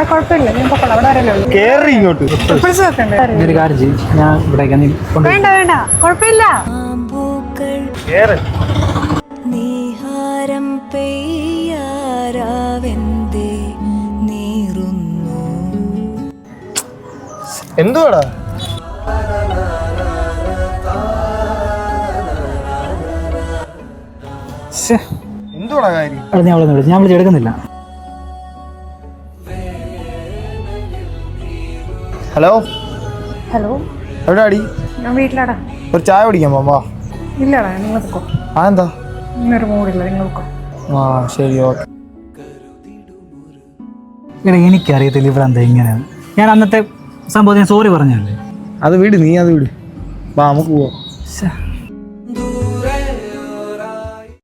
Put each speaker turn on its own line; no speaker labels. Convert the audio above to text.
കുഴപ്പമില്ല, ഞാൻ പൊക്കോളാം. അവിടെ വരല്ലോ.
കേറി ഇങ്ങോട്ട്.
ഒരു കാര്യം ചെയ്യും, ഞാൻ ഇവിടേക്ക്
വേണ്ട വേണ്ട, കുഴപ്പമില്ല.
നീഹാരം പെയ്യാരാവെന്തേ നീറുന്നു.
എന്തുവാടാ എന്തുവാടാ കാര്യം?
ഞാൻ വിളിച്ചെടുക്കുന്നില്ല.
ഹലോ
ഹലോ,
എവിടെ അടി?
ഞാൻ വീട്ടിലാടാ.
ഒരു ചായ കുടിക്കാൻ പോവാ.
ഇല്ലടാ, നിങ്ങൾ പൊക്കോ.
ആ എന്താ
ഇന്നൊരു മൂടില്ല, നിങ്ങൾ പൊക്കോ.
ആ ശരി, ഓക്കെ.
എനിക്കറിയത്തില്ല ഇവിടെ എന്താ ഇങ്ങനെയാണ്. ഞാൻ അന്നത്തെ സംഭവത്തിന് സോറി പറഞ്ഞല്ലേ.
അത് വിട്, നീ അത് വിട്. വാ നമുക്ക് പോവാം.